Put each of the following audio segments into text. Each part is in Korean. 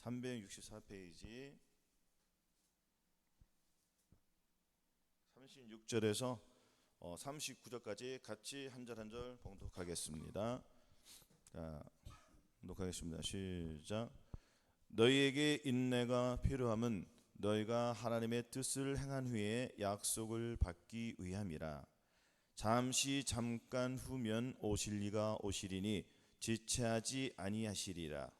364페이지 36절에서 39절까지 같이 한 절 한 절 봉독하겠습니다. 자, 봉독하겠습니다. 시작. 너희에게 인내가 필요함은 너희가 하나님의 뜻을 행한 후에 약속을 받기 위함이라. 잠깐 후면 오실 이가 오시리니 지체하지 아니하시리라.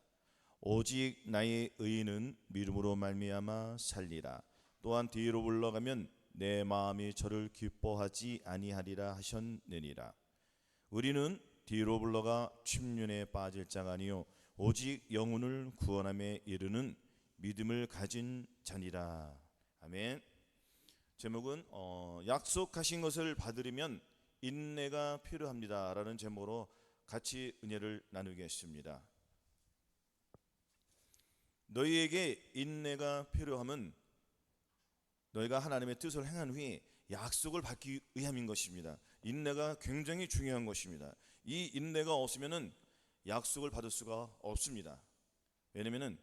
오직 나의 의인은 믿음으로 말미암아 살리라. 또한 뒤로 물러가면 내 마음이 저를 기뻐하지 아니하리라 하셨느니라. 우리는 뒤로 물러가 침륜에 빠질 자가 아니요 오직 영혼을 구원함에 이르는 믿음을 가진 자니라. 아멘. 제목은 약속하신 것을 받으려면 인내가 필요합니다 라는 제목으로 같이 은혜를 나누겠습니다. 너희에게 인내가 필요함은 너희가 하나님의 뜻을 행한 후에 약속을 받기 위함인 것입니다. 인내가 굉장히 중요한 것입니다. 이 인내가 없으면 약속을 받을 수가 없습니다. 왜냐하면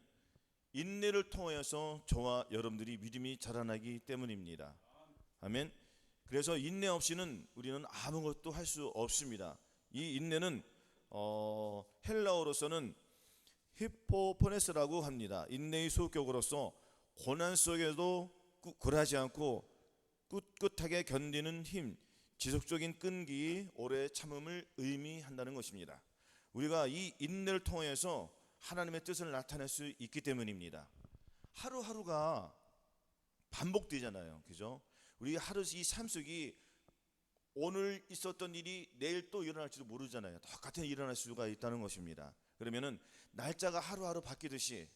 인내를 통해서 저와 여러분들이 믿음이 자라나기 때문입니다. 아멘. 그래서 인내 없이는 우리는 아무것도 할 수 없습니다. 이 인내는 헬라어로서는 히포포네스라고 합니다. 인내의 소격으로서 고난 속에도 굴하지 않고 꿋꿋하게 견디는 힘, 지속적인 끈기, 오래 참음을 의미한다는 것입니다. 우리가 이 인내를 통해서 하나님의 뜻을 나타낼 수 있기 때문입니다. 하루하루가 반복되잖아요. 그죠? 우리 하루 이 삶 속이 오늘 있었던 일이 내일 또 일어날지도 모르잖아요. 똑같은 일이 일어날 수가 있다는 것입니다. 그러면은 날짜가 하루하루 바뀌듯이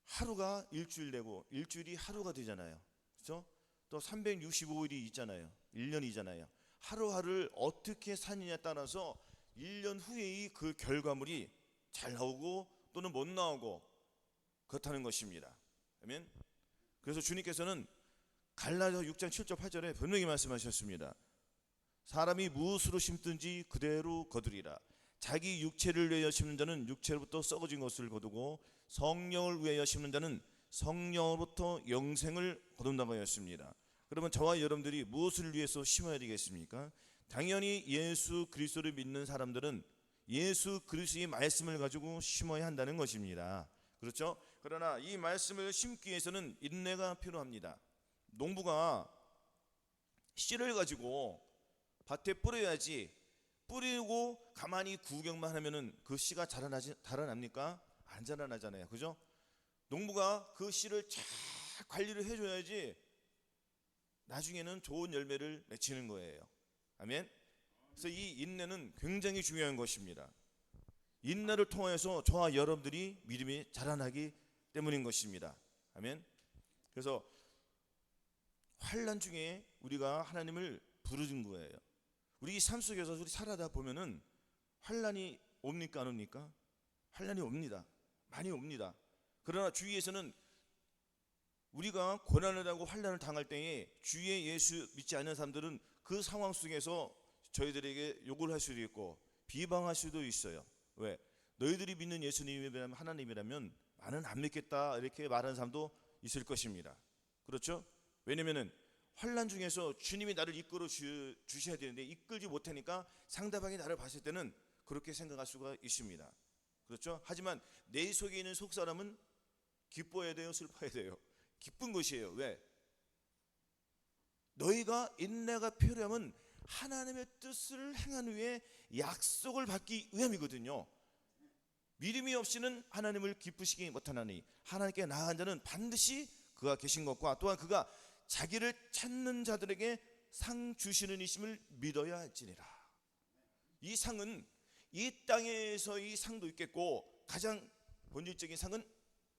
하루가 일주일 되고 일주일이 하루가 되잖아요. 그렇죠? 또 365일이 있잖아요. 1년이잖아요. 하루하루를 어떻게 사느냐에 따라서 1년 후의 그 결과물이 잘 나오고 또는 못 나오고 그렇다는 것입니다. 아멘. 그래서 주님께서는 갈라디아서 6장 7절 8절에 분명히 말씀하셨습니다. 사람이 무엇으로 심든지 그대로 거두리라. 자기 육체를 위하여 심는 자는 육체로부터 썩어진 것을 거두고 성령을 위하여 심는 자는 성령으로부터 영생을 거둔다고 하였습니다. 그러면 저와 여러분들이 무엇을 위해서 심어야 되겠습니까? 당연히 예수 그리스도를 믿는 사람들은 예수 그리스도의 말씀을 가지고 심어야 한다는 것입니다. 그렇죠? 그러나 이 말씀을 심기 위해서는 인내가 필요합니다. 농부가 씨를 가지고 밭에 뿌려야지 뿌리고 가만히 구경만 하면은 그 씨가 자라납니까? 안 자라나잖아요. 그죠? 농부가 그 씨를 잘 관리를 해줘야지 나중에는 좋은 열매를 맺히는 거예요. 아멘. 그래서 이 인내는 굉장히 중요한 것입니다. 인내를 통해서 저와 여러분들이 믿음이 자라나기 때문인 것입니다. 아멘. 그래서 환난 중에 우리가 하나님을 부르는 거예요. 우리 삶 속에서 우리 살아다 보면은 환난이 옵니까 안 옵니까? 환난이 옵니다. 많이 옵니다. 그러나 주위에서는 우리가 고난을 하고 환난을 당할 때에 주의 예수 믿지 않는 사람들은 그 상황 속에서 저희들에게 욕을 할 수도 있고 비방할 수도 있어요. 왜? 너희들이 믿는 예수님이라면 하나님이라면 나는 안 믿겠다 이렇게 말하는 사람도 있을 것입니다. 그렇죠? 왜냐면은 환난 중에서 주님이 나를 이끌어 주셔야 되는데 이끌지 못하니까 상대방이 나를 봤을 때는 그렇게 생각할 수가 있습니다. 그렇죠? 하지만 내 속에 있는 속사람은 기뻐해야 돼요? 슬퍼해야 돼요? 기쁜 것이에요. 왜? 너희가 인내가 필요하면 하나님의 뜻을 행한 후에 약속을 받기 위함이거든요. 믿음이 없이는 하나님을 기쁘시게 못하나니 하나님께 나아간 자는 반드시 그가 계신 것과 또한 그가 자기를 찾는 자들에게 상 주시는 이심을 믿어야 할지니라. 이 상은 이 땅에서의 상도 있겠고 가장 본질적인 상은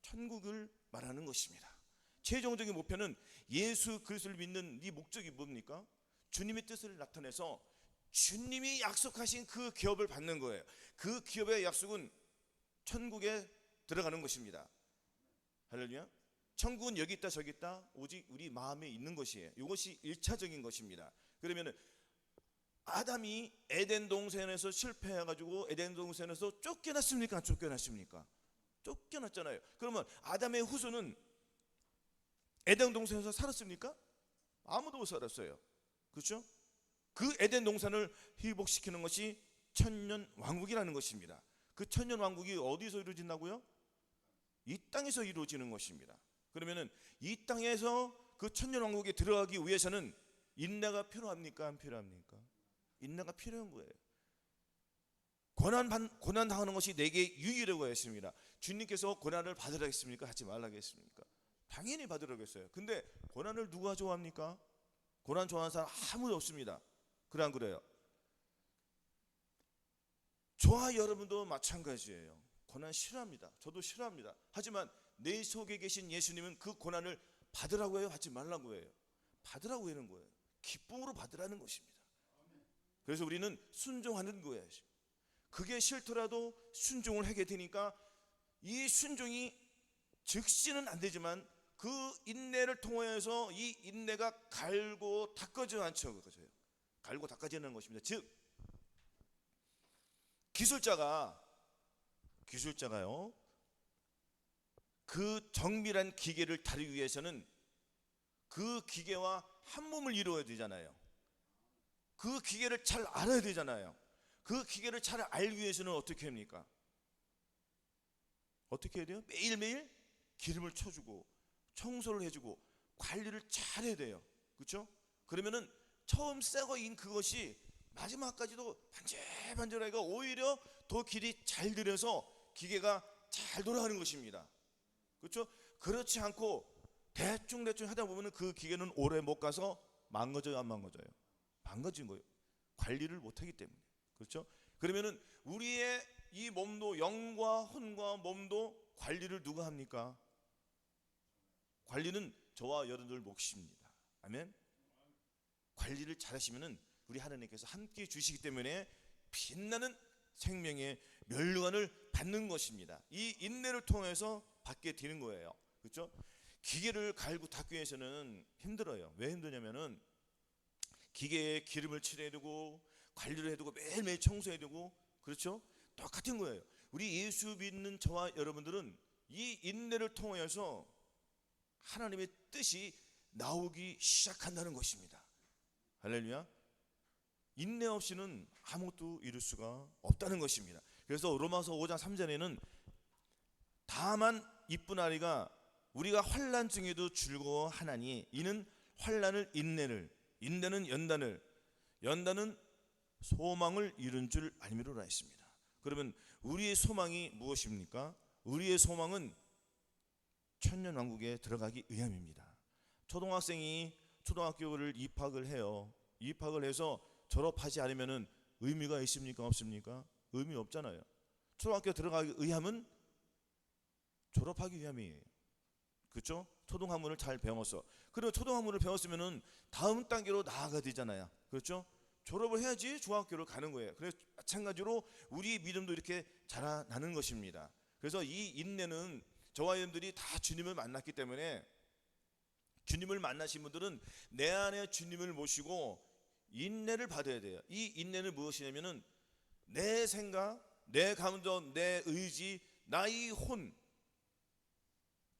천국을 말하는 것입니다. 최종적인 목표는 예수 그리스도를 믿는 네 목적이 뭡니까? 주님의 뜻을 나타내서 주님이 약속하신 그 기업을 받는 거예요. 그 기업의 약속은 천국에 들어가는 것입니다. 할렐루야. 천국은 여기 있다 저기 있다 오직 우리 마음에 있는 것이에요. 이것이 1차적인 것입니다. 그러면 아담이 에덴 동산에서 실패해가지고 에덴 동산에서 쫓겨났습니까? 안 쫓겨났습니까? 쫓겨났잖아요. 그러면 아담의 후손은 에덴 동산에서 살았습니까? 아무도 못 살았어요. 그렇죠? 그 에덴 동산을 회복시키는 것이 천년 왕국이라는 것입니다. 그 천년 왕국이 어디서 이루어진다고요? 이 땅에서 이루어지는 것입니다. 그러면은 이 땅에서 그 천년 왕국에 들어가기 위해서는 인내가 필요합니까? 안 필요합니까? 인내가 필요한 거예요. 고난 당하는 것이 내게 유익이라고 했습니다. 주님께서 고난을 받으라 했습니까? 하지 말라 했습니까? 당연히 받으라고 했어요. 근데 고난을 누가 좋아합니까? 고난 좋아하는 사람 아무도 없습니다. 그래 안 그래요? 저와 여러분도 마찬가지예요. 고난 싫어합니다. 저도 싫어합니다. 하지만 내 속에 계신 예수님은 그 고난을 받으라고 해요? 하지 말라고 해요? 받으라고 하는 거예요. 기쁨으로 받으라는 것입니다. 그래서 우리는 순종하는 거예요. 그게 싫더라도 순종을 하게 되니까 이 순종이 즉시는 안 되지만 그 인내를 통해서 이 인내가 갈고 닦아지지 않죠. 그거죠. 갈고 닦아지는 것입니다. 즉 기술자가요 그 정밀한 기계를 다루기 위해서는 그 기계와 한 몸을 이루어야 되잖아요. 그 기계를 잘 알아야 되잖아요. 그 기계를 잘 알기 위해서는 어떻게 합니까? 어떻게 해야 돼요? 매일매일 기름을 쳐주고 청소를 해주고 관리를 잘 해야 돼요. 그렇죠? 그러면은 처음 새거인 그것이 마지막까지도 반질반질하게 오히려 더 길이 잘 들여서 기계가 잘 돌아가는 것입니다. 그렇죠? 그렇지 않고 대충 하다 보면 그 기계는 오래 못 가서 망가져요, 안 망가져요? 망가진 거예요. 관리를 못하기 때문에. 그렇죠? 그러면은 우리의 이 몸도, 영과 혼과 몸도 관리를 누가 합니까? 관리는 저와 여러분들 몫입니다. 아멘. 관리를 잘하시면은 우리 하나님께서 함께 주시기 때문에 빛나는 생명의 멸류관을 받는 것입니다. 이 인내를 통해서 받게 되는 거예요. 그렇죠? 기계를 갈고 닦기 위해서는 힘들어요. 왜 힘드냐면은 기계에 기름을 칠해야 되고 관리를 해야 되고 매일매일 청소해야 되고, 그렇죠? 똑같은 거예요. 우리 예수 믿는 저와 여러분들은 이 인내를 통해서 하나님의 뜻이 나오기 시작한다는 것입니다. 할렐루야. 인내 없이는 아무것도 이룰 수가 없다는 것입니다. 그래서 로마서 5장 3절에는 다만 이뿐하리가 우리가 환난 중에도 즐거워하나니 이는 환난을 인내는 연단은 소망을 이룬 줄 알미로라 했습니다. 그러면 우리의 소망이 무엇입니까? 우리의 소망은 천년왕국에 들어가기 위함입니다. 초등학생이 초등학교를 입학을 해요. 입학을 해서 졸업하지 않으면 의미가 있습니까? 없습니까? 의미 없잖아요. 초등학교 들어가기 위함은 졸업하기 위함이에요. 그렇죠? 초등학문을 잘 배워서. 그리고 초등학문을 배웠으면은 다음 단계로 나아가야 되잖아요. 그렇죠? 졸업을 해야지 중학교를 가는 거예요. 그래서 마찬가지로 우리 믿음도 이렇게 자라나는 것입니다. 그래서 이 인내는 저와 여러분들이 다 주님을 만났기 때문에, 주님을 만나신 분들은 내 안에 주님을 모시고 인내를 받아야 돼요. 이 인내는 무엇이냐면은 내 생각, 내 감정, 내 의지, 나의 혼,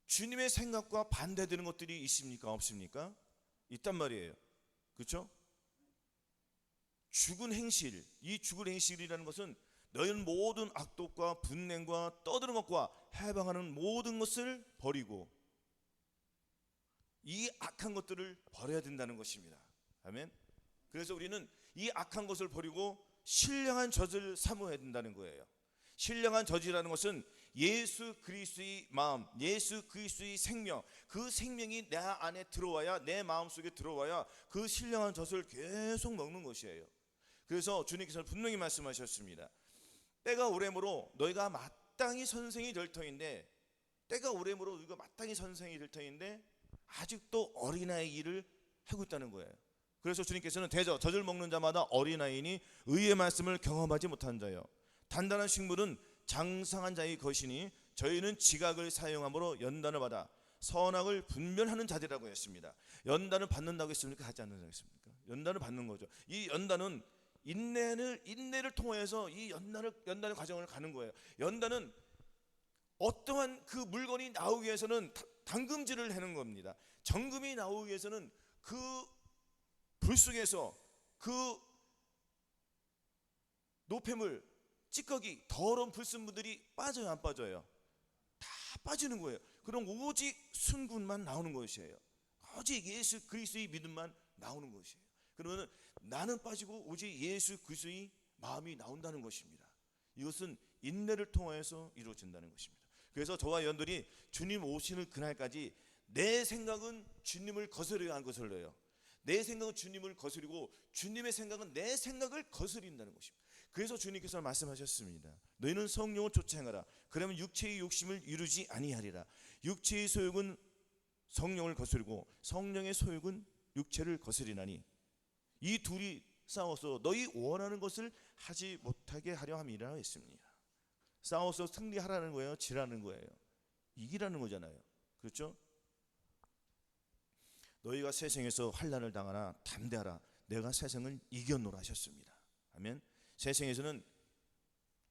주님의 생각과 반대되는 것들이 있습니까? 없습니까? 있단 말이에요. 그렇죠? 죽은 행실, 이 죽은 행실이라는 것은 너희는 모든 악독과 분냉과 떠드는 것과 해방하는 모든 것을 버리고 이 악한 것들을 버려야 된다는 것입니다. 아멘. 그래서 우리는 이 악한 것을 버리고 신령한 젖을 사모해야 된다는 거예요. 신령한 젖이라는 것은 예수 그리스도의 마음, 예수 그리스도의 생명, 그 생명이 내 안에 들어와야, 내 마음속에 들어와야 그 신령한 젖을 계속 먹는 것이에요. 그래서 주님께서는 분명히 말씀하셨습니다. 때가 오래므로 너희가 마땅히 선생이 될 터인데, 때가 오래므로 너희가 마땅히 선생이 될 터인데 아직도 어린아이 일을 하고 있다는 거예요. 그래서 주님께서는 대저 젖을 먹는 자마다 어린아이니 의의 말씀을 경험하지 못한 자요, 단단한 식물은 장성한 자의 것이니 저희는 지각을 사용함으로 연단을 받아 선악을 분별하는 자들이라고 했습니다. 연단을 받는다고 했습니까? 하지 않는다고 했습니까? 연단을 받는 거죠. 이 연단은 인내를 통해서 이 연단의 과정을 가는 거예요. 연단은 어떠한 그 물건이 나오기 위해서는 담금질을 하는 겁니다. 정금이 나오기 위해서는 그 불 속에서 그 노폐물, 찌꺼기, 더러운 불순물들이 빠져요, 안 빠져요? 다 빠지는 거예요. 그럼 오직 순금만 나오는 것이에요. 오직 예수 그리스도의 믿음만 나오는 것이에요. 그러면 나는 빠지고 오직 예수 그리스도의 마음이 나온다는 것입니다. 이것은 인내를 통해서 이루어진다는 것입니다. 그래서 저와 여러분들이 주님 오시는 그날까지 내 생각은 주님을 거스르게 안 거슬려요. 내 생각은 주님을 거스리고 주님의 생각은 내 생각을 거스린다는 것입니다. 그래서 주님께서 말씀하셨습니다. 너희는 성령을 쫓아 행하라. 그러면 육체의 욕심을 이루지 아니하리라. 육체의 소욕은 성령을 거스르고 성령의 소욕은 육체를 거스리나니 이 둘이 싸워서 너희 원하는 것을 하지 못하게 하려 함이라 했습니다. 싸워서 승리하라는 거예요? 지라는 거예요? 이기라는 거잖아요. 그렇죠? 너희가 세상에서 환난을 당하나 담대하라. 내가 세상을 이겼노라 하셨습니다. 아멘. 세상에서는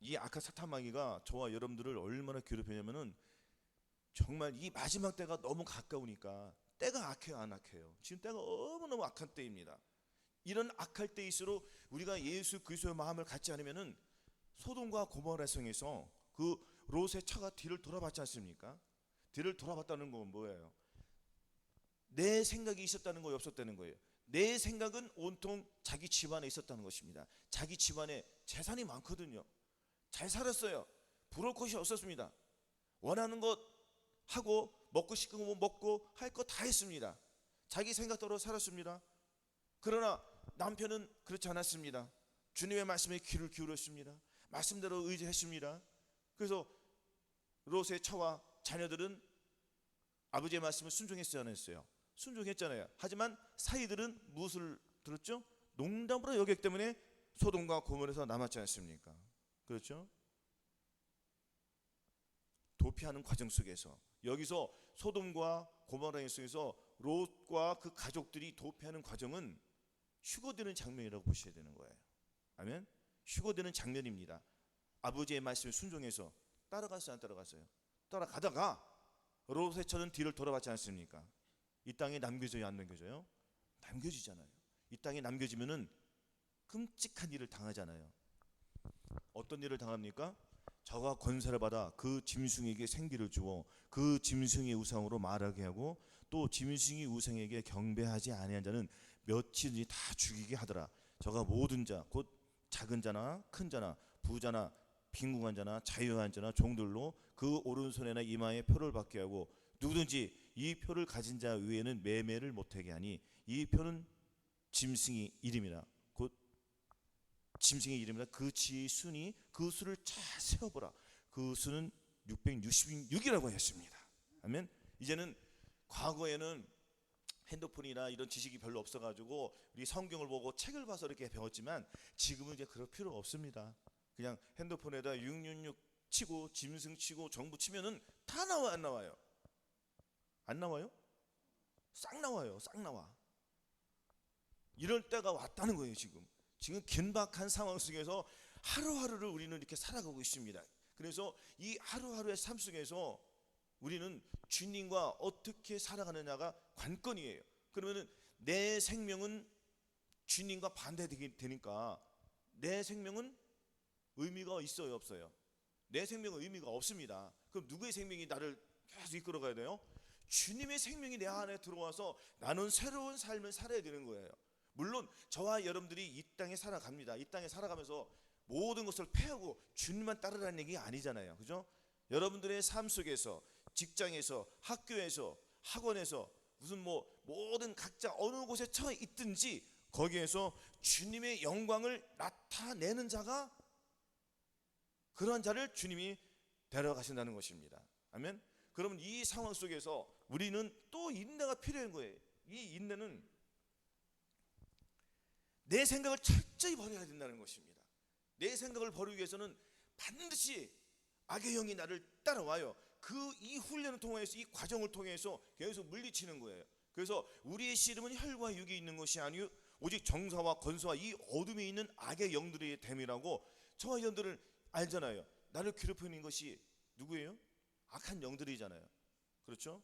이 악한 사탄 마귀가 저와 여러분들을 얼마나 괴롭히냐면은 정말 이 마지막 때가 너무 가까우니까 때가 악해요, 안 악해요? 지금 때가 너무너무 악한 때입니다. 이런 악할 때일수록 우리가 예수 그리스도의 마음을 갖지 않으면은 소돔과 고모라 성에서 그 롯의 차가 뒤를 돌아봤지 않습니까? 뒤를 돌아봤다는 건 뭐예요? 내 생각이 있었다는 거예요, 없었다는 거예요? 내 생각은 온통 자기 집안에 있었다는 것입니다. 자기 집안에 재산이 많거든요. 잘 살았어요. 부러울 것이 없었습니다. 원하는 것 하고 먹고 싶은 거 먹고 할 거 다 했습니다. 자기 생각대로 살았습니다. 그러나 남편은 그렇지 않았습니다. 주님의 말씀에 귀를 기울였습니다. 말씀대로 의지했습니다. 그래서 롯의 처와 자녀들은 아버지의 말씀을 순종했어요, 안 했어요? 순종했잖아요. 하지만 사이들은 무엇을 들었죠? 농담으로 여겼기 때문에 소돔과 고모라에서 남았지 않습니까? 그렇죠? 도피하는 과정 속에서 여기서 소돔과 고모라 속에서 롯과 그 가족들이 도피하는 과정은 휴거되는 장면이라고 보셔야 되는 거예요. 아멘. 휴거되는 장면입니다. 아버지의 말씀에 순종해서 따라갔어요, 안 따라갔어요? 따라가다가 롯의 처는 뒤를 돌아봤지 않습니까? 이 땅에 남겨져요, 안 남겨져요? 남겨지잖아요. 이 땅에 남겨지면은 끔찍한 일을 당하잖아요. 어떤 일을 당합니까? 저가 권세를 받아 그 짐승에게 생기를 주어 그 짐승의 우상으로 말하게 하고 또 짐승의 우상에게 경배하지 아니한 자는 며칠이 다 죽이게 하더라. 저가 모든 자 곧 작은 자나 큰 자나 부자나 빈궁한 자나 자유한 자나 종들로 그 오른손에나 이마에 표를 받게 하고 누구든지 이 표를 가진 자 외에는 매매를 못하게 하니 이 표는 짐승의 이름이라 곧 짐승의 이름이라 그 지의 순이 그 수를 잘 세어보라. 그 수는 666이라고 했습니다. 아멘. 이제는 과거에는 핸드폰이나 이런 지식이 별로 없어가지고 우리 성경을 보고 책을 봐서 이렇게 배웠지만 지금은 이제 그럴 필요 없습니다. 그냥 핸드폰에다 666 치고 짐승 치고 정부 치면은 다 나와, 안 나와요? 안 나와요? 싹 나와요. 싹 나와. 이럴 때가 왔다는 거예요. 지금 긴박한 상황 속에서 하루하루를 우리는 이렇게 살아가고 있습니다. 그래서 이 하루하루의 삶 속에서 우리는 주님과 어떻게 살아가느냐가 관건이에요. 그러면은 내 생명은 주님과 반대되니까 내 생명은 의미가 있어요, 없어요? 내 생명은 의미가 없습니다. 그럼 누구의 생명이 나를 계속 이끌어가야 돼요? 주님의 생명이 내 안에 들어와서 나는 새로운 삶을 살아야 되는 거예요. 물론 저와 여러분들이 이 땅에 살아갑니다. 이 땅에 살아가면서 모든 것을 패하고 주님만 따르라는 얘기가 아니잖아요. 그죠? 여러분들의 삶 속에서 직장에서 학교에서 학원에서 무슨 모든 각자 어느 곳에 처해 있든지 거기에서 주님의 영광을 나타내는 자가 그러한 자를 주님이 데려가신다는 것입니다. 아멘. 그러면 이 상황 속에서 우리는 또 인내가 필요한 거예요. 이 인내는 내 생각을 철저히 버려야 된다는 것입니다. 내 생각을 버리기 위해서는 반드시 악의 영이 나를 따라와요. 이 훈련을 통해서 이 과정을 통해서 계속 물리치는 거예요. 그래서 우리의 씨름은 혈과 육이 있는 것이 아니요 오직 정사와 권세와 이 어둠에 있는 악의 영들의 됨이라고 저와 여러분들은 알잖아요. 나를 괴롭히는 것이 누구예요? 악한 영들이잖아요. 그렇죠?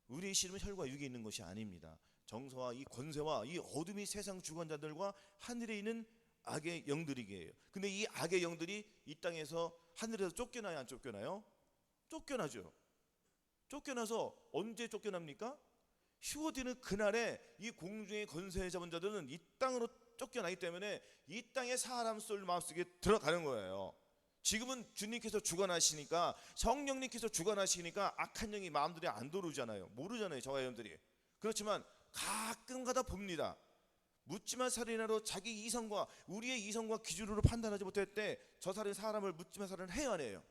우리의 씨름은 혈과 육에 있는 것이 아닙니다. 정서와 이 권세와 이 어둠이 세상 주관자들과 하늘에 있는 악의 영들이게요. 근데 이 악의 영들이 이 땅에서 하늘에서 쫓겨나요, 안 쫓겨나요? 쫓겨나죠. 쫓겨나서 언제 쫓겨납니까? 휴거되는 그날에 이 공중의 권세 잡은 자들은 이 땅으로 쫓겨나기 때문에 이 땅의 사람 쏠 마음속에 들어가는 거예요. 지금은 주님께서 주관하시니까, 성령님께서 주관하시니까 악한 영이 마음들이 안 들어오잖아요. 모르잖아요, 저와 여러분들이. 그렇지만 가끔가다 봅니다. 묻지마 살인하러 자기 이성과 우리의 이성과 기준으로 판단하지 못할 때 저 사람을 묻지마 살인을 해야 안 해요?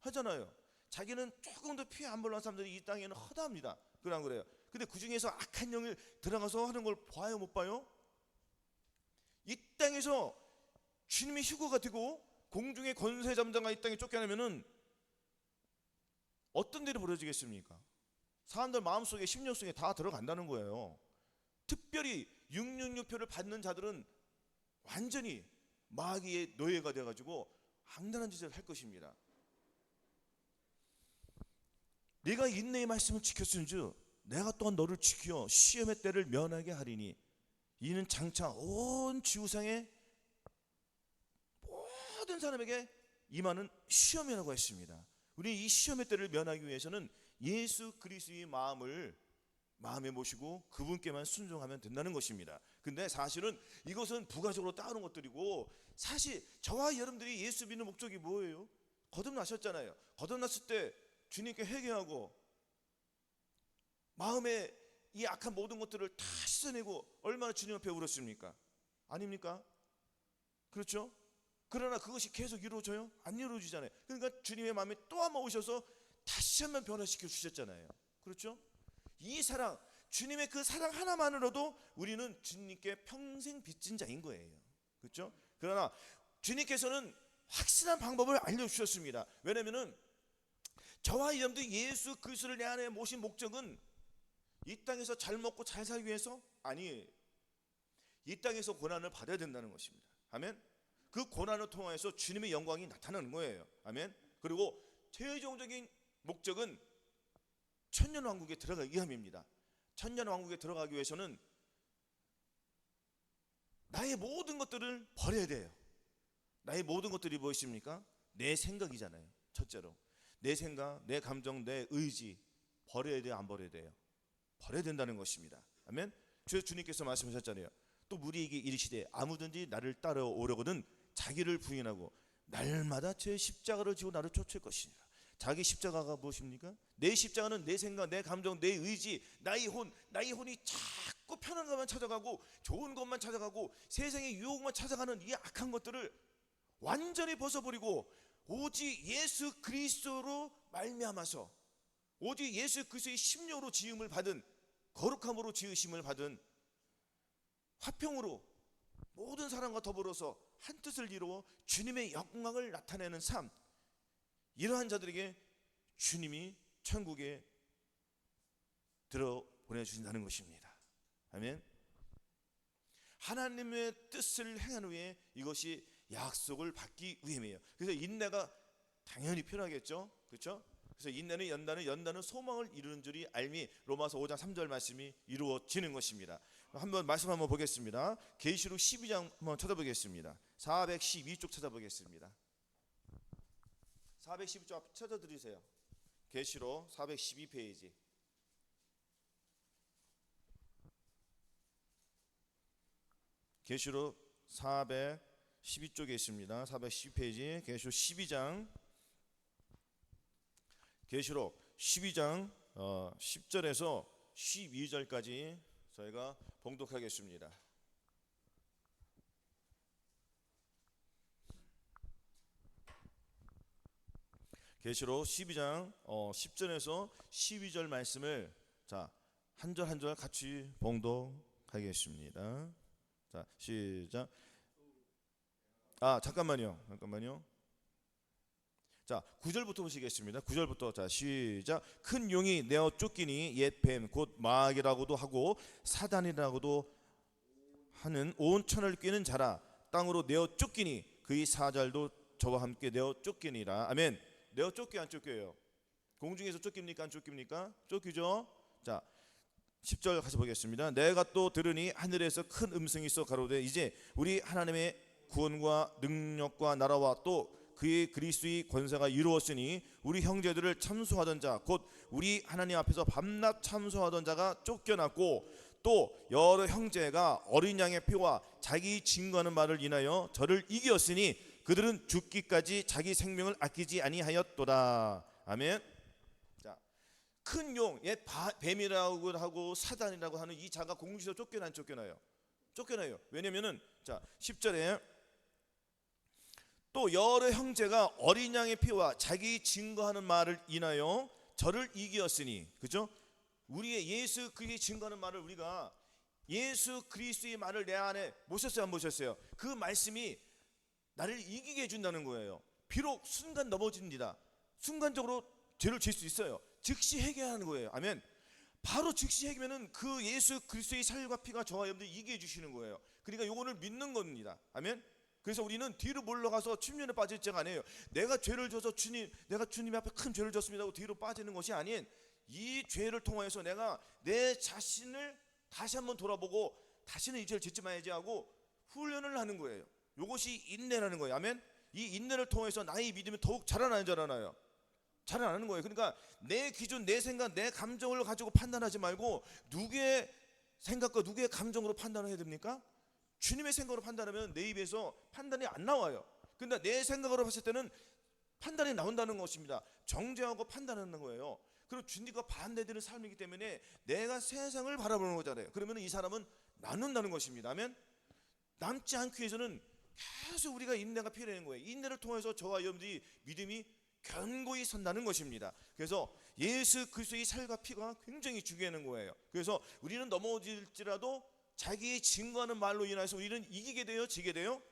하잖아요. 자기는 조금 더 피해 안 볼라는 사람들이 이 땅에는 허다합니다. 그러안 그래요? 근데 그 중에서 악한 영을 들어가서 하는 걸 봐요, 못 봐요? 이 땅에서 주님의 휴거가 되고 공중의 권세 잠자가 이 땅에 쫓겨나면은 어떤 일이 벌어지겠습니까? 사람들 마음속에 심령 속에 다 들어간다는 거예요. 특별히 666표를 받는 자들은 완전히 마귀의 노예가 되어가지고 악랄한 짓을 할 것입니다. 네가 인내의 말씀을 지켰은즉 내가 또한 너를 지켜 시험의 때를 면하게 하리니 이는 장차 온 지구상의 모든 사람에게 임하는 시험이라고 했습니다. 우리 이 시험의 때를 면하기 위해서는 예수 그리스도의 마음에 모시고 그분께만 순종하면 된다는 것입니다. 근데 사실은 이것은 부가적으로 따르는 것들이고, 사실 저와 여러분들이 예수 믿는 목적이 뭐예요? 거듭나셨잖아요. 거듭났을 때 주님께 회개하고 마음에 이 악한 모든 것들을 다 씻어내고 얼마나 주님 앞에 울었습니까? 아닙니까? 그렇죠? 그러나 그것이 계속 이루어져요? 안 이루어지잖아요. 그러니까 주님의 마음에 또 한번 오셔서 다시 한번 변화시켜 주셨잖아요. 그렇죠? 이 사랑, 주님의 그 사랑 하나만으로도 우리는 주님께 평생 빚진 자인 거예요. 그렇죠? 그러나 주님께서는 확실한 방법을 알려주셨습니다. 왜냐하면 저와 여러분들 예수 그리스도를 내 안에 모신 목적은 이 땅에서 잘 먹고 잘 살기 위해서 아니에요. 이 땅에서 고난을 받아야 된다는 것입니다. 아멘. 그 고난을 통해서 주님의 영광이 나타나는 거예요. 아멘. 그리고 최종적인 목적은 천년왕국에 들어가기 위함입니다. 천년왕국에 들어가기 위해서는 나의 모든 것들을 버려야 돼요. 나의 모든 것들이 무엇입니까? 내 생각이잖아요. 첫째로 내 생각, 내 감정, 내 의지 버려야 돼요, 안 버려야 돼요? 버려야 된다는 것입니다. 아멘. 주님께서 말씀하셨잖아요. 또 우리에게 이르시되 아무든지 나를 따라오려거든 자기를 부인하고 날마다 제 십자가를 지고 나를 쫓을 것이니라. 자기 십자가가 무엇입니까? 내 십자가는 내 생각, 내 감정, 내 의지, 나의 혼이 자꾸 편한 것만 찾아가고 좋은 것만 찾아가고 세상의 유혹만 찾아가는 이 악한 것들을 완전히 벗어버리고 오직 예수 그리스도로 말미암아서, 오직 예수 그리스도의 심령으로 지음을 받은, 거룩함으로 지으심을 받은 화평으로 모든 사람과 더불어서 한 뜻을 이루어 주님의 영광을 나타내는 삶, 이러한 자들에게 주님이 천국에 들어 보내주신다는 것입니다. 아멘. 하나님의 뜻을 행한 후에 이것이 약속을 받기 위함이에요. 그래서 인내가 당연히 필요하겠죠. 그렇죠? 그래서 인내는 연단은 소망을 이루는 줄이 알미, 로마서 5장 3절 말씀이 이루어지는 것입니다. 한번 말씀 한번 보겠습니다. 계시록 12장 한번 찾아보겠습니다. 412쪽 찾아보겠습니다. 412쪽 찾아드리세요. 계시록 412페이지. 계시록 412쪽에 있습니다. 412페이지 계시록 12장, 계시록 12장 10절에서 12절까지 저희가 봉독하겠습니다. 계시록 12장 10절에서 12절 말씀을 자, 한 절 한 절 같이 봉독하겠습니다. 자, 시작. 잠깐만요. 자, 9절부터 보시겠습니다. 9절부터 자, 시작. 큰 용이 내어 쫓기니 옛 뱀 곧 마귀라고도 하고 사단이라고도 하는 온 천을 꿰는 자라. 땅으로 내어 쫓기니 그의 사자들도 저와 함께 내어 쫓기니라. 아멘. 내어 쫓겨 안 쫓겨요? 공중에서 쫓깁니까 안 쫓깁니까? 쫓기죠. 자 10절 가서 보겠습니다. 내가 또 들으니 하늘에서 큰 음성이 있어 가로되 이제 우리 하나님의 구원과 능력과 나라와 또 그의 그리스도의 권세가 이루었으니 우리 형제들을 참소하던 자 곧 우리 하나님 앞에서 밤낮 참소하던 자가 쫓겨났고 또 여러 형제가 어린 양의 피와 자기 증거하는 말을 인하여 저를 이겼으니 그들은 죽기까지 자기 생명을 아끼지 아니하였도다. 아멘. 큰 용, 뱀이라고 하고 사단이라고 하는 이 자가 공중에서 쫓겨나요, 쫓겨나요? 쫓겨나요. 왜냐면은 자 10절에 또 여러 형제가 어린 양의 피와 자기 증거하는 말을 인하여 저를 이기었으니, 그죠? 우리의 예수 그리스도의 증거하는 말을 우리가 예수 그리스도의 말을 내 안에 모셨어요, 안 모셨어요? 그 말씀이 나를 이기게 해준다는 거예요. 비록 순간 넘어집니다. 순간적으로 죄를 질 수 있어요. 즉시 해결하는 거예요. 아멘. 바로 즉시 해결하면은 그 예수 그리스도의 살과 피가 저와 여러분들 이기게 해주시는 거예요. 그러니까 요거를 믿는 겁니다. 아멘. 그래서 우리는 뒤로 물러가서 침륜에 빠질 자가 아니에요. 내가 죄를 져서 내가 주님 앞에 큰 죄를 졌습니다 하고 뒤로 빠지는 것이 아닌 이 죄를 통하여서 내가 내 자신을 다시 한번 돌아보고 다시는 이 죄를 짓지 말아야지 하고 훈련을 하는 거예요. 요것이 인내라는 거예요. 아멘. 이 인내를 통해서 나의 믿음이 더욱 자라나는 줄 알아요. 자라나는 거예요. 그러니까 내 기준, 내 생각, 내 감정을 가지고 판단하지 말고 누구의 생각과 누구의 감정으로 판단을 해야 됩니까? 주님의 생각으로 판단하면 내 입에서 판단이 안 나와요. 근데 내 생각으로 봤을 때는 판단이 나온다는 것입니다. 정죄하고 판단하는 거예요. 그리고 주님과 반대되는 삶이기 때문에 내가 세상을 바라보는 거잖아요. 그러면 이 사람은 나눈다는 것입니다. 아멘. 남지 않기 위해서는 계속 우리가 인내가 필요한 거예요. 인내를 통해서 저와 여러분들이 믿음이 견고히 선다는 것입니다. 그래서 예수 그리스도의 살과 피가 굉장히 중요한 거예요. 그래서 우리는 넘어질지라도 자기의 증거하는 말로 인해서 우리는 이기게 돼요, 지게 돼요?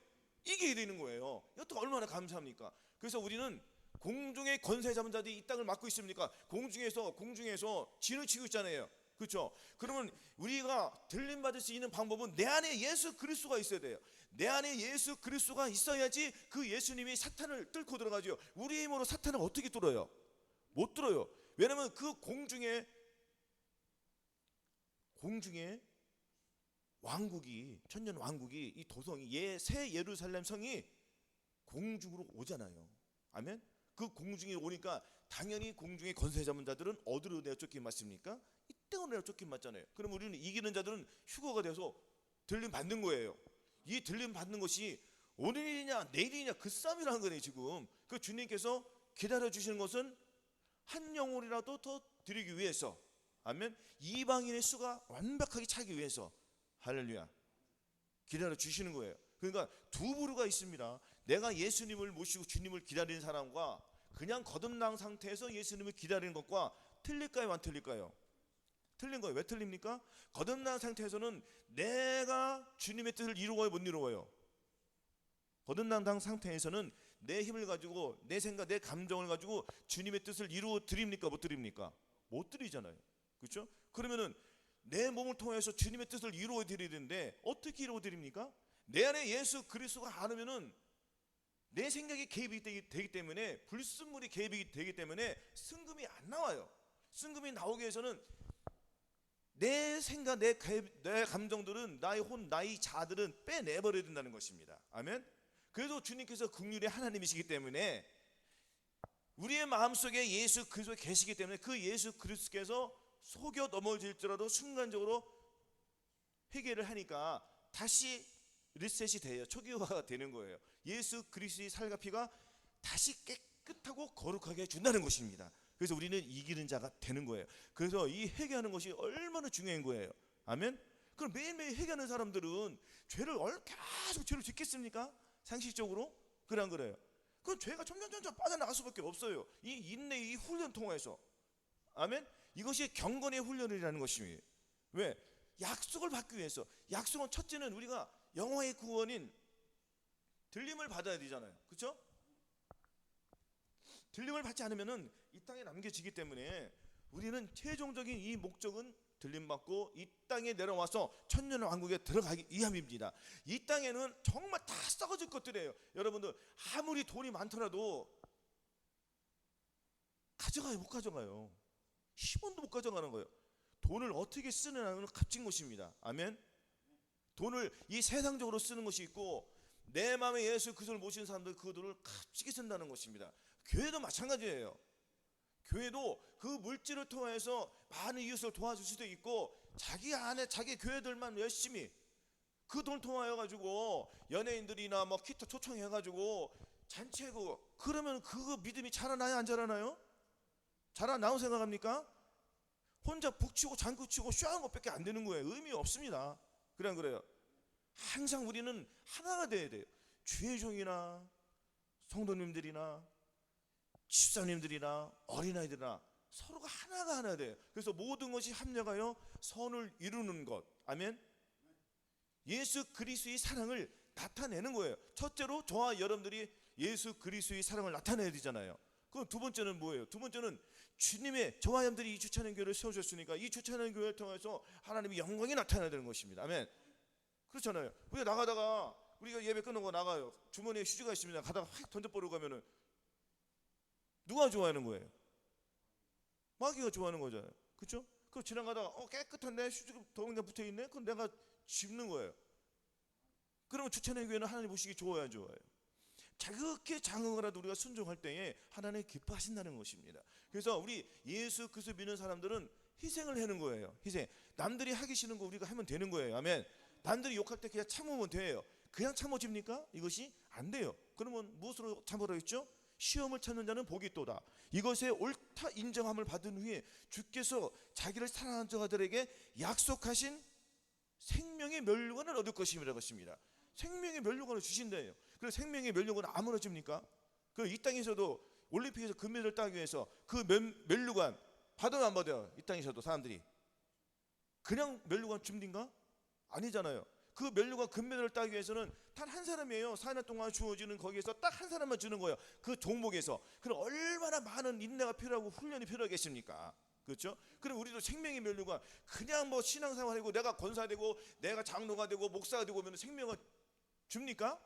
이기게 되는 거예요. 이것도 얼마나 감사합니까? 그래서 우리는 공중의 권세 잡은 자들이 이 땅을 맡고 있습니까? 공중에서 진을 치고 있잖아요. 그렇죠? 그러면 우리가 들림 받을 수 있는 방법은 내 안에 예수 그리스도가 있어야 돼요. 내 안에 예수 그리스도가 있어야지 그 예수님이 사탄을 뚫고 들어가죠. 우리 힘으로 사탄을 어떻게 뚫어요? 못 뚫어요. 왜냐하면 그 공중에 왕국이, 천년 왕국이, 이 도성이 새 예루살렘 성이 공중으로 오잖아요. 아멘. 그 공중에 오니까 당연히 공중의 권세 잡은 자들은 어디로 내어 쫓김 맞습니까? 이 땅으로 내어 쫓김 맞잖아요. 그럼 우리는 이기는 자들은 휴거가 돼서 들림 받는 거예요. 이 들림 받는 것이 오늘이냐 내일이냐 그 싸움이라는 거네요. 지금 그 주님께서 기다려 주시는 것은 한 영혼이라도 더 드리기 위해서, 아멘. 이방인의 수가 완벽하게 차기 위해서, 할렐루야, 기다려 주시는 거예요. 그러니까 두 부류가 있습니다. 내가 예수님을 모시고 주님을 기다리는 사람과 그냥 거듭난 상태에서 예수님을 기다리는 것과 틀릴까요, 안 틀릴까요? 틀린 거예요. 왜 틀립니까? 거듭난 상태에서는 내가 주님의 뜻을 이루어요, 못 이루어요? 거듭난 상태에서는 내 힘을 가지고 내 생각, 내 감정을 가지고 주님의 뜻을 이루어 드립니까, 못 드립니까? 못 드리잖아요. 그렇죠? 그러면은 내 몸을 통해서 주님의 뜻을 이루어 드려야 되는데 어떻게 이루어 드립니까? 내 안에 예수 그리스도가 안 오면은 내 생각이 개입이 되기 때문에, 불순물이 개입이 되기 때문에 승금이 안 나와요. 승금이 나오기 위해서는 내 생각, 내 감정들은, 나의 혼, 나의 자들은 빼내버려야 된다는 것입니다. 아멘. 그래서 주님께서 긍휼의 하나님이시기 때문에 우리의 마음속에 예수 그리스도가 계시기 때문에 그 예수 그리스도께서 속여 넘어질지라도 순간적으로 회개를 하니까 다시 리셋이 돼요. 초기화가 되는 거예요. 예수 그리스도의 살과 피가 다시 깨끗하고 거룩하게 해준다는 것입니다. 그래서 우리는 이기는 자가 되는 거예요. 그래서 이 회개하는 것이 얼마나 중요한 거예요. 아멘. 그럼 매일매일 회개하는 사람들은 계속 죄를 짓겠습니까? 상식적으로? 그래 안 그래요? 그럼 죄가 점점 빠져나갈 수밖에 없어요. 이 인내의 훈련 통해서. 아멘. 이것이 경건의 훈련이라는 것입니다. 왜? 약속을 받기 위해서. 약속은 첫째는 우리가 영화의 구원인 들림을 받아야 되잖아요. 그렇죠? 들림을 받지 않으면은 이 땅에 남겨지기 때문에 우리는 최종적인 이 목적은 들림받고 이 땅에 내려와서 천년 왕국에 들어가기 위함입니다. 이 땅에는 정말 다 썩어질 것들이에요. 여러분들 아무리 돈이 많더라도 가져가요? 못 가져가요. 10원도 못 가져가는 거예요. 돈을 어떻게 쓰느냐는 값진 것입니다. 아멘. 돈을 이 세상적으로 쓰는 것이 있고, 내 마음에 예수 그리스도를 모시는 사람들 그 돈을 값지게 쓴다는 것입니다. 교회도 마찬가지예요. 교회도 그 물질을 통해서 많은 이웃을 도와줄 수도 있고, 자기 안에 자기 교회들만 열심히 그 돈 통하여 가지고 연예인들이나 뭐 기타 초청해 가지고 잔치하고, 그러면 그거 믿음이 자라나요, 안 자라나요? 자라나고 생각합니까? 혼자 북치고 장구치고 쇼하는 것밖에 안 되는 거예요. 의미 없습니다. 그래 안 그래요? 항상 우리는 하나가 돼야 돼요. 주의 종이나 성도님들이나 집사님들이나 어린아이들이나 서로가 하나가 돼요. 그래서 모든 것이 합력하여 선을 이루는 것. 아멘. 예수 그리스도의 사랑을 나타내는 거예요. 첫째로 저와 여러분들이 예수 그리스도의 사랑을 나타내야 되잖아요. 그럼 두 번째는 뭐예요? 두 번째는 주님의, 저와 여러분들이 이 주차하는 교회를 세워줬으니까 이 주차하는 교회를 통해서 하나님의 영광이 나타나야 되는 것입니다. 아멘. 그렇잖아요. 우리가 나가다가, 우리가 예배 끝나고 나가요. 주머니에 휴지가 있습니다. 가다가 확 던져버리고 가면은 누가 좋아하는 거예요? 마귀가 좋아하는 거잖아요. 그렇죠? 그럼 지나가다가 깨끗한데 휴지가 더군다나 붙어있네? 그럼 내가 짚는 거예요. 그러면 주차하는 교회는 하나님 보시기 좋아요, 안 좋아요? 자그렇게 작은 거라도 우리가 순종할 때에 하나님 기뻐하신다는 것입니다. 그래서 우리 예수 그리스도 믿는 사람들은 희생을 하는 거예요. 희생. 남들이 하기 싫은 거 우리가 하면 되는 거예요. 아멘. 남들이 욕할 때 그냥 참으면 돼요. 그냥 참아집니까? 이것이 안 돼요. 그러면 무엇으로 참으라 했죠? 시험을 찾는 자는 복이 있도다. 이것에 옳다 인정함을 받은 후에 주께서 자기를 사랑하는 자들에게 약속하신 생명의 면류관을 얻을 것임이라고 했습니다. 생명의 면류관을 주신대요. 그래서 생명의 면류관은 아무나 줍니까? 그 이 땅에서도 올림픽에서 금메달 따기 위해서 그 면류관 받으면 안 받아요? 이 땅에서도 사람들이 그냥 면류관 줍니까? 아니잖아요. 그 면류관 금메달을 따기 위해서는 단 한 사람이에요. 4년 동안 주어지는 거기에서 딱 한 사람만 주는 거예요. 그 종목에서. 그럼 얼마나 많은 인내가 필요하고 훈련이 필요하겠습니까? 그렇죠? 그럼 우리도 생명의 면류관, 그냥 뭐 신앙생활하고 내가 권사되고 내가 장로가 되고 목사가 되고 하면 생명을 줍니까?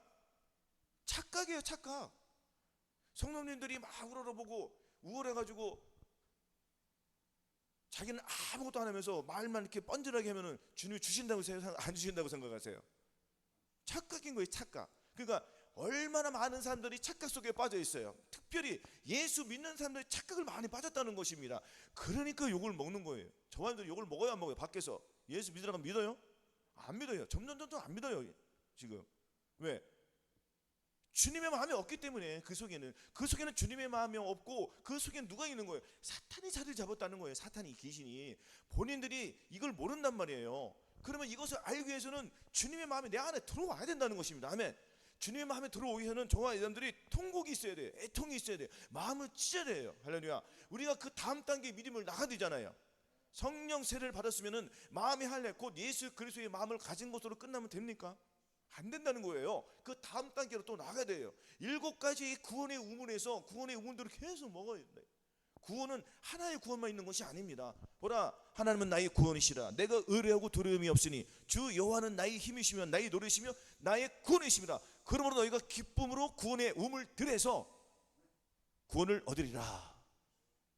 착각이에요, 착각. 성도님들이 막 우러러보고 우월해가지고 자기는 아무것도 안 하면서 말만 이렇게 뻔질하게 하면은 주님이 주신다고 생각, 안 주신다고 생각하세요? 착각인 거예요, 착각. 그러니까 얼마나 많은 사람들이 착각 속에 빠져 있어요. 특별히 예수 믿는 사람들이 착각을 많이 빠졌다는 것입니다. 그러니까 욕을 먹는 거예요. 저와 여러분들 욕을 먹어요, 안 먹어요? 밖에서 예수 믿으라고 믿어요? 안 믿어요. 점점 안 믿어요 지금. 왜? 주님의 마음이 없기 때문에. 그 속에는 주님의 마음이 없고 그 속에는 누가 있는 거예요? 사탄이 자리를 잡았다는 거예요. 사탄이, 귀신이. 본인들이 이걸 모른단 말이에요. 그러면 이것을 알기 위해서는 주님의 마음이 내 안에 들어와야 된다는 것입니다. 아멘. 주님의 마음에 들어오기 위해서는 저와 여러분들이 통곡이 있어야 돼요. 애통이 있어야 돼요. 마음을 찢어야 돼요. 할렐루야. 우리가 그 다음 단계 믿음을 나가야 되잖아요. 성령 세례를 받았으면은 마음이 할례, 곧 예수 그리스도의 마음을 가진 것으로 끝나면 됩니까? 안 된다는 거예요. 그 다음 단계로 또 나가야 돼요. 7가지 구원의 우문에서 구원의 우문들을 계속 먹어야 돼요. 구원은 하나의 구원만 있는 것이 아닙니다. 보라, 하나님은 나의 구원이시라. 내가 의뢰하고 두려움이 없으니 주 여호와는 나의 힘이시며 나의 노래시며 나의 구원이십니다. 그러므로 너희가 기쁨으로 구원의 우물 들에서 구원을 얻으리라.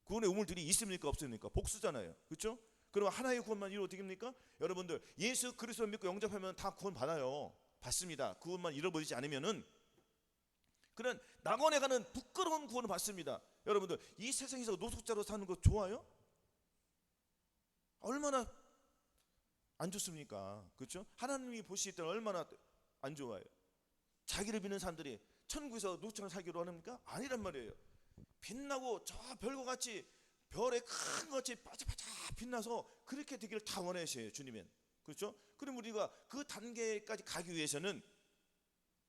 구원의 우물들이 있습니까, 없습니까? 복수잖아요. 그렇죠? 그럼 하나의 구원만 이루어 되겠습니까? 여러분들 예수 그리스도 믿고 영접하면 다 구원 받아요. 받습니다. 구원만 잃어버리지 않으면은 그런 낙원에 가는 부끄러운 구원을 받습니다. 여러분들 이 세상에서 노숙자로 사는 거 좋아요? 얼마나 안 좋습니까? 그렇죠? 하나님이 보실 때는 얼마나 안 좋아요. 자기를 믿는 사람들이 천국에서 노숙자로 살기로 합니까? 아니란 말이에요. 빛나고 저 별과 같이 별의 큰 것이 반짝반짝 빛나서 그렇게 되기를 다 원하셔요, 주님은. 그렇죠? 그럼 우리가 그 단계까지 가기 위해서는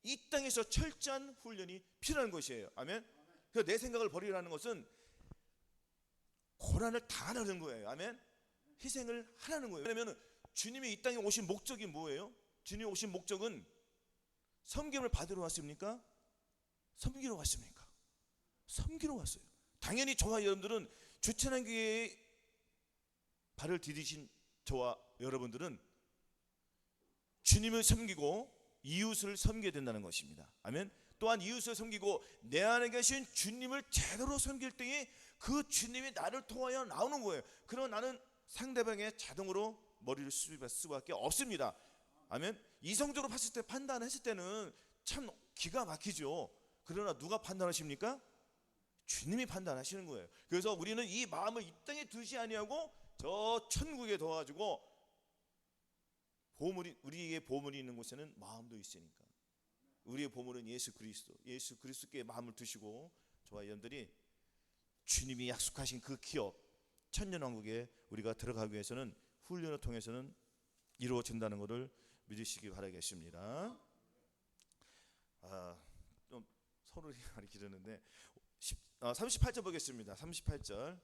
이 땅에서 철저한 훈련이 필요한 것이에요. 아멘. 그래서 내 생각을 버리라는 것은 고난을 당하는 거예요. 아멘. 희생을 하라는 거예요. 왜냐하면 주님이 이 땅에 오신 목적이 뭐예요? 주님이 오신 목적은 섬김을 받으러 왔습니까? 섬기러 왔습니까? 섬기러 왔어요. 당연히 저와 여러분들은 주천한 교회에 발을 디디신 저와 여러분들은 주님을 섬기고 이웃을 섬겨야 된다는 것입니다. 아멘. 또한 이웃을 섬기고 내 안에 계신 주님을 제대로 섬길 때에 그 주님이 나를 통하여 나오는 거예요. 그럼 나는 상대방의 자동으로 머리를 숙일 수밖에 없습니다. 아멘. 이성적으로 봤을 때, 판단했을 때는 참 기가 막히죠. 그러나 누가 판단하십니까? 주님이 판단하시는 거예요. 그래서 우리는 이 마음을 이 땅에 두지 아니하고 저 천국에 둬가지고 보물이, 우리에게 보물이 있는 곳에는 마음도 있으니까, 우리의 보물은 예수 그리스도께 마음을 두시고 저와 여러분들이 주님이 약속하신 그 기업 천년왕국에 우리가 들어가기 위해서는 훈련을 통해서는 이루어진다는 것을 믿으시기 바라겠습니다. 좀 서로 말이 길었는데 38절 보겠습니다. 38절.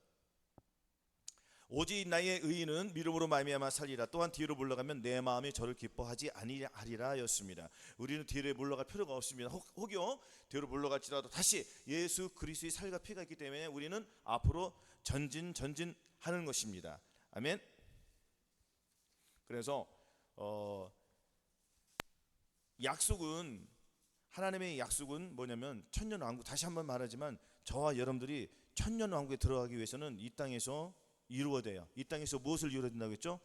오직 나의 의인은 믿음으로 말미암아 살리라. 또한 뒤로 물러가면 내 마음이 저를 기뻐하지 아니하리라 였습니다. 우리는 뒤로 물러갈 필요가 없습니다. 혹여 뒤로 물러갈지라도 다시 예수 그리스도의 살과 피가 있기 때문에 우리는 앞으로 전진하는 것입니다. 아멘. 그래서 약속은, 하나님의 약속은 뭐냐면 천년왕국, 다시 한번 말하지만 저와 여러분들이 천년왕국에 들어가기 위해서는 이 땅에서 이루어야 돼요. 이 땅에서 무엇을 이루어야 된다고 했죠?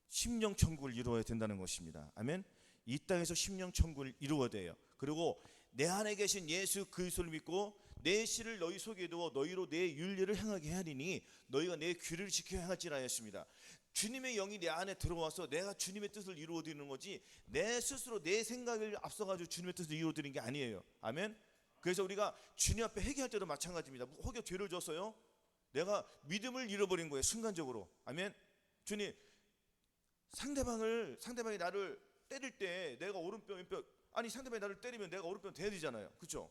심령천국을 이루어야 된다는 것입니다. 아멘. 이 땅에서 심령천국을 이루어야 돼요. 그리고 내 안에 계신 예수 그리스도를 믿고 내 씨를 너희 속에 두어 너희로 내 윤리를 행하게 하리니 너희가 내 귀를 지켜 행할지라 하였습니다. 주님의 영이 내 안에 들어와서 내가 주님의 뜻을 이루어드리는 거지, 내 스스로 내 생각을 앞서가지고 주님의 뜻을 이루어드리는 게 아니에요. 아멘. 그래서 우리가 주님 앞에 회개할 때도 마찬가지입니다. 혹여 죄를 졌어요? 내가 믿음을 잃어버린 거예요, 순간적으로. 아멘. 주님, 상대방이 나를 때릴 때 내가 오른편 왼편, 아니 상대방이 나를 때리면 내가 오른편 대야 되잖아요, 그렇죠?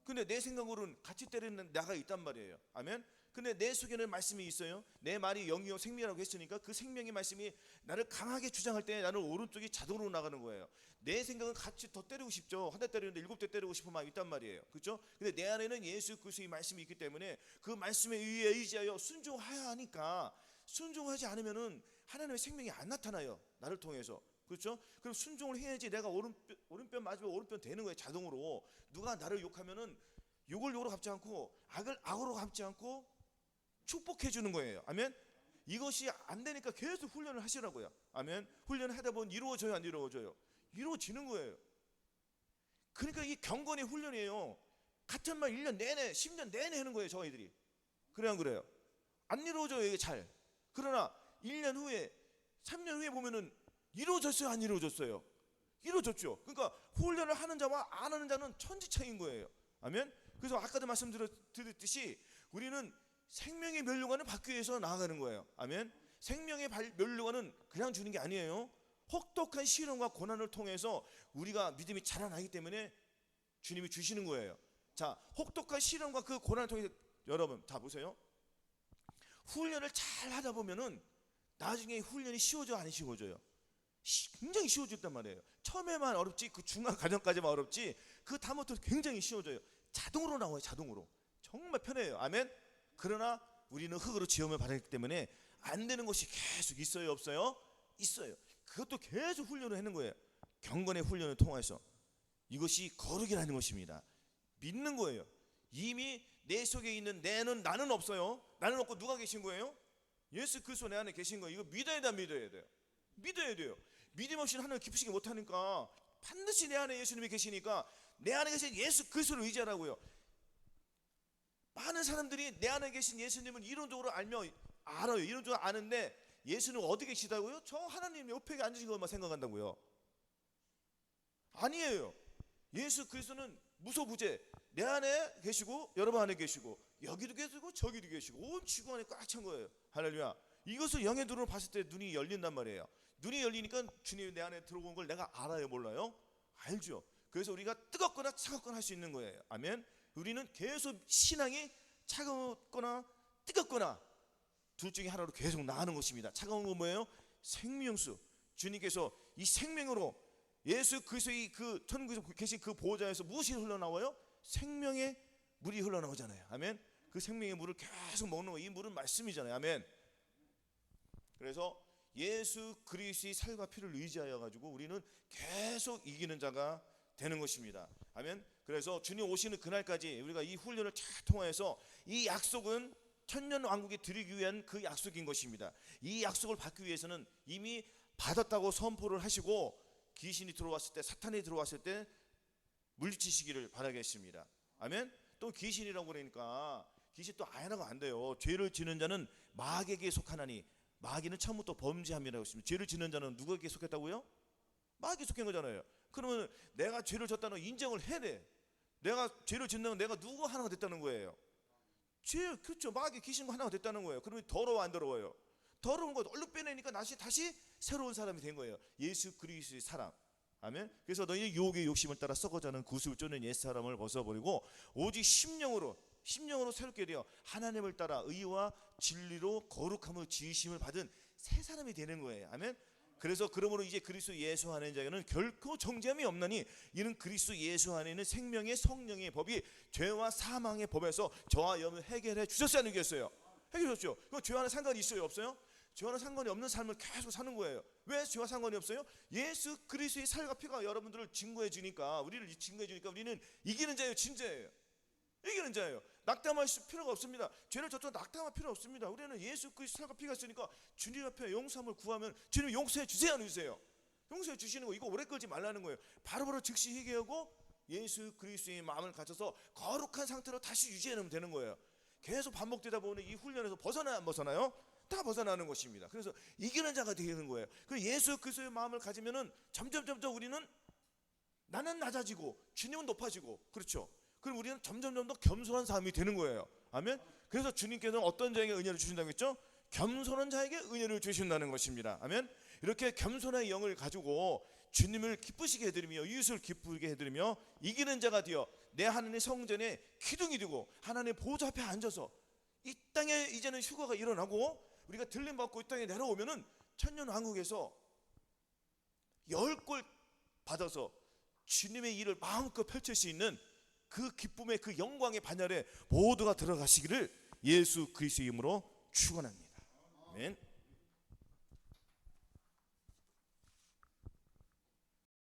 근데 내 생각으로는 같이 때리는 나가 있단 말이에요. 아멘. 근데 내 속에는 말씀이 있어요. 내 말이 영이요 생명이라고 했으니까 그 생명의 말씀이 나를 강하게 주장할 때 나는 오른쪽이 자동으로 나가는 거예요. 내 생각은 같이 더 때리고 싶죠. 한 대 때리는데 7대 때리고 싶은 마음이 있단 말이에요, 그렇죠? 근데 내 안에는 예수 그리스도의 말씀이 있기 때문에 그 말씀에 의지하여 순종해야 하니까, 순종하지 않으면은 하나님의 생명이 안 나타나요, 나를 통해서. 그렇죠? 그럼 순종을 해야지 내가 오른편 맞으면 오른편 되는 거예요, 자동으로. 누가 나를 욕하면은 욕을 욕으로 갚지 않고 악을 악으로 갚지 않고 축복해 주는 거예요. 아멘. 이것이 안 되니까 계속 훈련을 하시라고요. 아멘. 훈련을 하다 보면 이루어져요, 안 이루어져요? 이루어지는 거예요. 그러니까 이 경건의 훈련이에요. 같은 말 1년 내내 10년 내내 하는 거예요, 저희들이. 그래 안 그래요? 안 이루어져요, 이게 잘. 그러나 1년 후에 3년 후에 보면은 이루어졌어요, 안 이루어졌어요? 이루어졌죠. 그러니까 훈련을 하는 자와 안 하는 자는 천지차이인 거예요. 아멘. 그래서 아까도 말씀드렸듯이 우리는 생명의 면류관을 받기 위해서 나아가는 거예요. 아멘. 생명의 면류관은 그냥 주는 게 아니에요. 혹독한 시련과 고난을 통해서 우리가 믿음이 자라나기 때문에 주님이 주시는 거예요. 자, 혹독한 시련과 그 고난을 통해서 여러분 다 보세요. 훈련을 잘 하다 보면은 나중에 훈련이 쉬워져, 안 쉬워져요? 굉장히 쉬워졌단 말이에요. 처음에만 어렵지, 그 중간 과정까지만 어렵지, 그 다음부터 굉장히 쉬워져요. 자동으로 나와요, 자동으로. 정말 편해요. 아멘. 그러나 우리는 흙으로 지음을 받았기 때문에 안 되는 것이 계속 있어요, 없어요? 있어요. 그것도 계속 훈련을 하는 거예요. 경건의 훈련을 통해서. 이것이 거룩이라는 것입니다. 믿는 거예요. 이미 내 속에 있는 나는 없어요. 나는 없고 누가 계신 거예요? 예수 그리스도 내 안에 계신 거예요. 이거 믿어야 돼요. 믿어야 돼요. 믿음 없이는 하나님을 기쁘시게 못하니까 반드시 내 안에 예수님이 계시니까 내 안에 계신 예수 그리스도를 의지하라고요. 많은 사람들이 내 안에 계신 예수님을 이론적으로 알아요. 이론적으로 아는데 예수는 어디 계시다고요? 저 하나님 옆에 앉으신 것만 생각한다고요. 아니에요. 예수 그리스도는 무소부재, 내 안에 계시고 여러분 안에 계시고 여기도 계시고 저기도 계시고 온 지구 안에 꽉 찬 거예요. 할렐루야. 이것을 영의 눈으로 봤을 때 눈이 열린단 말이에요. 눈이 열리니까 주님이 내 안에 들어온 걸 내가 알아요, 몰라요? 알죠. 그래서 우리가 뜨겁거나 차갑거나 할 수 있는 거예요. 아멘. 우리는 계속 신앙이 차갑거나 뜨겁거나 둘 중에 하나로 계속 나가는 것입니다. 차가운 건 뭐예요? 생명수. 주님께서 이 생명으로 예수 그리스도의 그 천국에서 계신 그 보호자에서 무엇이 흘러나와요? 생명의 물이 흘러나오잖아요. 아멘. 그 생명의 물을 계속 먹는 거예요. 이 물은 말씀이잖아요. 아멘. 그래서 예수 그리스도의 살과 피를 의지하여 가지고 우리는 계속 이기는 자가 되는 것입니다. 아멘. 그래서 주님 오시는 그날까지 우리가 이 훈련을 잘 통해서 이 약속은 천년 왕국에 드리기 위한 그 약속인 것입니다. 이 약속을 받기 위해서는 이미 받았다고 선포를 하시고 귀신이 들어왔을 때, 사탄이 들어왔을 때 물리치시기를 바라겠습니다. 아멘. 또 귀신이라고 그러니까 귀신 또 아연하고 안 돼요. 죄를 지는 자는 마귀에게 속하나니, 마귀는 처음부터 범죄함이라고 했습니다. 죄를 지는 자는 누구에게 속했다고요? 마귀에 속한 거잖아요. 그러면 내가 죄를 졌다는 걸 인정을 해야 돼. 내가 죄를 짓는 내가 누구 하나가 됐다는 거예요. 죄, 그렇죠. 마귀 귀신과 하나가 됐다는 거예요. 그러면 더러워 안 더러워요? 더러운 거 얼른 빼내니까 다시 새로운 사람이 된 거예요. 예수 그리스도의 사람. 아멘. 그래서 너희는 유혹의 욕심을 따라 썩어가는 구슬 쪼는 옛 사람을 벗어버리고 오직 심령으로 새롭게 되어 하나님을 따라 의와 진리로 거룩함을 지으심을 받은 새 사람이 되는 거예요. 아멘. 그래서 그러므로 이제 그리스도 예수 안에 있는 자에게는 결코 정죄함이 없나니 이는 그리스도 예수 안에 있는 생명의 성령의 법이 죄와 사망의 법에서 저와 여러분을 해결해 주셨다는 얘기였어요. 해결했죠. 그거 죄와는 상관이 있어요, 없어요? 죄와는 상관이 없는 삶을 계속 사는 거예요. 왜 죄와 상관이 없어요? 예수 그리스도의 살과 피가 여러분들을 증거해 주니까, 우리를 증거해 주니까 우리는 이기는 자예요, 진짜예요. 이기는 자예요. 낙담할 필요가 없습니다. 죄를 졌던 낙담할 필요 없습니다. 우리는 예수 그리스도 살과 피가 있으니까 주님 앞에 용서함을 구하면 주님 용서해 주세요, 안 주세요? 용서해 주시는 거, 이거 오래 끌지 말라는 거예요. 바로바로 즉시 회개하고 예수 그리스도의 마음을 가져서 거룩한 상태로 다시 유지해 놓으면 되는 거예요. 계속 반복되다 보면 이 훈련에서 벗어나요, 안 벗어나요? 다 벗어나는 것입니다. 그래서 이기는 자가 되는 거예요. 그 예수 그리스도의 마음을 가지면은 점점 우리는 나는 낮아지고 주님은 높아지고, 그렇죠? 그럼 우리는 점점 더 겸손한 사람이 되는 거예요. 아멘. 그래서 주님께서는 어떤 자에게 은혜를 주신다고 했죠? 겸손한 자에게 은혜를 주신다는 것입니다. 아멘. 이렇게 겸손의 영을 가지고 주님을 기쁘시게 해드리며 이웃을 기쁘게 해드리며 이기는 자가 되어 내 하나님의 성전에 기둥이 되고 하나님의 보좌 앞에 앉아서 이 땅에 이제는 휴거가 일어나고 우리가 들림 받고 이 땅에 내려오면은 천년 왕국에서 10골 받아서 주님의 일을 마음껏 펼칠 수 있는 그 기쁨의 그 영광의 반열에 모두가 들어가시기를 예수 그리스도의 이름으로 축원합니다. 아멘.